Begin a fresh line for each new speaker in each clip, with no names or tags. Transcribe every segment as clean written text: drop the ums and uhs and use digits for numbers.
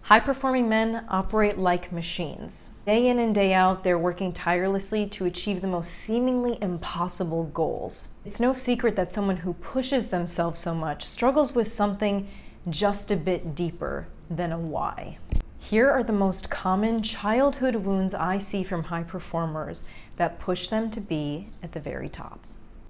High-performing men operate like machines. Day in and day out, they're working tirelessly to achieve the most seemingly impossible goals. It's no secret that someone who pushes themselves so much struggles with something just a bit deeper than a why. Here are the most common childhood wounds I see from high performers that push them to be at the very top.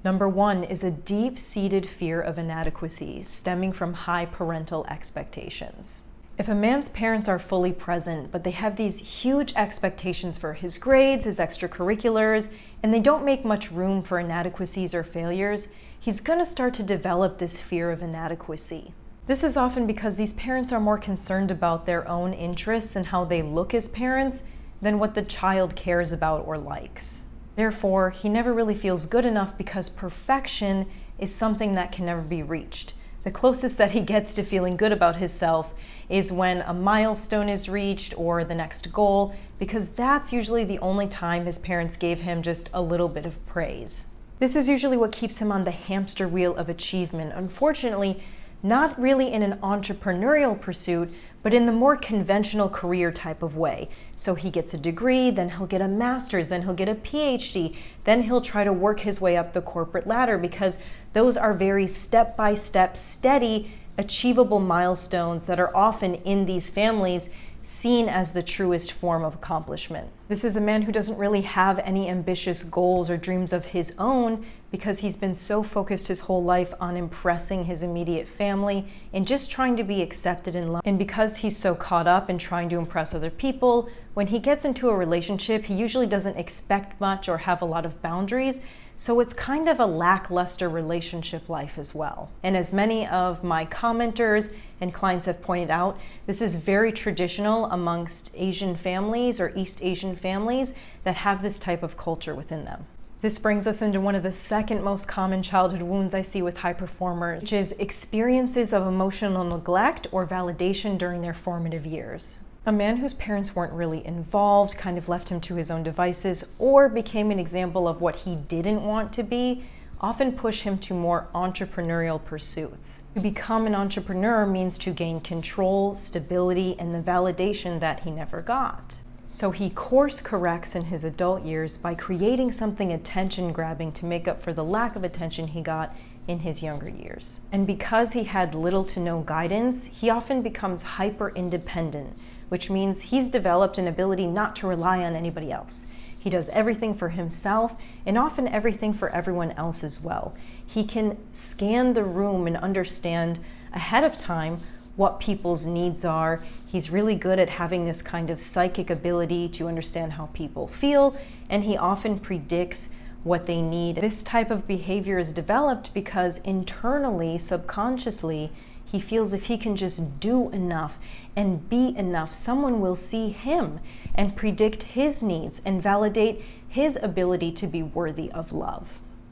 Number one is a deep-seated fear of inadequacy stemming from high parental expectations. If a man's parents are fully present, but they have these huge expectations for his grades, his extracurriculars, and they don't make much room for inadequacies or failures, he's going to start to develop this fear of inadequacy. This is often because these parents are more concerned about their own interests and how they look as parents than what the child cares about or likes. Therefore, he never really feels good enough because perfection is something that can never be reached. The closest that he gets to feeling good about himself is when a milestone is reached or the next goal, because that's usually the only time his parents gave him just a little bit of praise. This is usually what keeps him on the hamster wheel of achievement. Unfortunately, not really in an entrepreneurial pursuit, but in the more conventional career type of way. So he gets a degree, then he'll get a master's, then he'll get a PhD, then he'll try to work his way up the corporate ladder, because those are very step-by-step, steady, achievable milestones that are often in these families seen as the truest form of accomplishment. This is a man who doesn't really have any ambitious goals or dreams of his own because he's been so focused his whole life on impressing his immediate family and just trying to be accepted and loved. And because he's so caught up in trying to impress other people, when he gets into a relationship, he usually doesn't expect much or have a lot of boundaries. So it's kind of a lackluster relationship life as well. And as many of my commenters and clients have pointed out, this is very traditional amongst Asian families or East Asian families that have this type of culture within them. This brings us into one of the second most common childhood wounds I see with high performers, which is experiences of emotional neglect or validation during their formative years. A man whose parents weren't really involved, kind of left him to his own devices, or became an example of what he didn't want to be, often push him to more entrepreneurial pursuits. To become an entrepreneur means to gain control, stability, and the validation that he never got. So he course corrects in his adult years by creating something attention-grabbing to make up for the lack of attention he got in his younger years. And because he had little to no guidance, he often becomes hyper-independent, which means he's developed an ability not to rely on anybody else. He does everything for himself and often everything for everyone else as well. He can scan the room and understand ahead of time what people's needs are. He's really good at having this kind of psychic ability to understand how people feel, and he often predicts what they need. This type of behavior is developed because internally, subconsciously, he feels if he can just do enough and be enough, someone will see him and predict his needs and validate his ability to be worthy of love.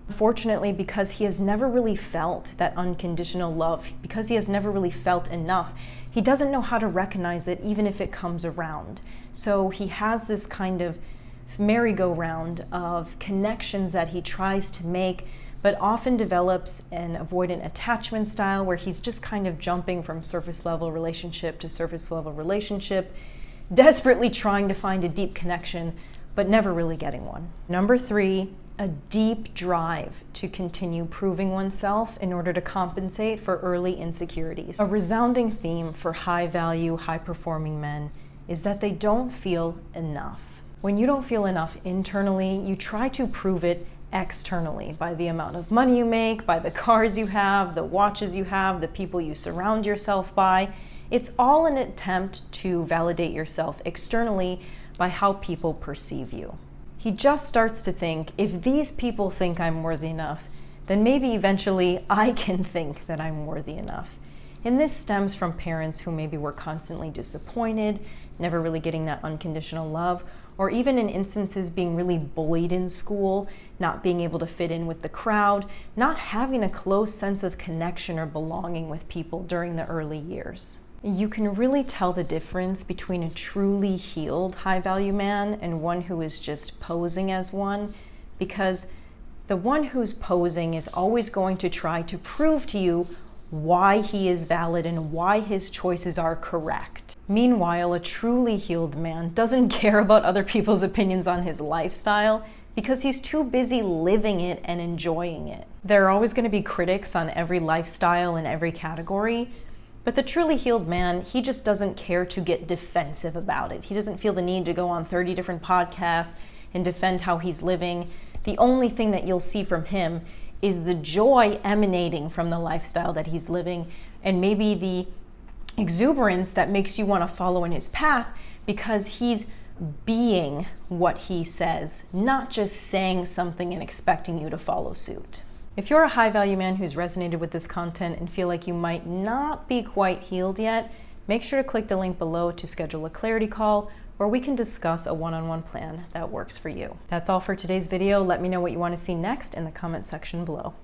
Unfortunately, because he has never really felt that unconditional love, because he has never really felt enough, he doesn't know how to recognize it even if it comes around. So he has this kind of merry-go-round of connections that he tries to make, but often develops an avoidant attachment style where he's just kind of jumping from surface level relationship to surface level relationship, desperately trying to find a deep connection, but never really getting one. Number three, a deep drive to continue proving oneself in order to compensate for early insecurities. A resounding theme for high-value, high-performing men is that they don't feel enough. When you don't feel enough internally, you try to prove it externally by the amount of money you make, by the cars you have, the watches you have, the people you surround yourself by. It's all an attempt to validate yourself externally by how people perceive you. He just starts to think, if these people think I'm worthy enough, then maybe eventually I can think that I'm worthy enough. And this stems from parents who maybe were constantly disappointed, never really getting that unconditional love, or even in instances being really bullied in school, not being able to fit in with the crowd, not having a close sense of connection or belonging with people during the early years. You can really tell the difference between a truly healed high-value man and one who is just posing as one, because the one who's posing is always going to try to prove to you why he is valid and why his choices are correct. Meanwhile, a truly healed man doesn't care about other people's opinions on his lifestyle because he's too busy living it and enjoying it. There are always going to be critics on every lifestyle in every category, but the truly healed man, he just doesn't care to get defensive about it. He doesn't feel the need to go on 30 different podcasts and defend how he's living. The only thing that you'll see from him is the joy emanating from the lifestyle that he's living, and maybe the exuberance that makes you want to follow in his path because he's being what he says, not just saying something and expecting you to follow suit. If you're a high value man who's resonated with this content and feel like you might not be quite healed yet, make sure to click the link below to schedule a clarity call where we can discuss a one-on-one plan that works for you. That's all for today's video. Let me know what you want to see next in the comment section below.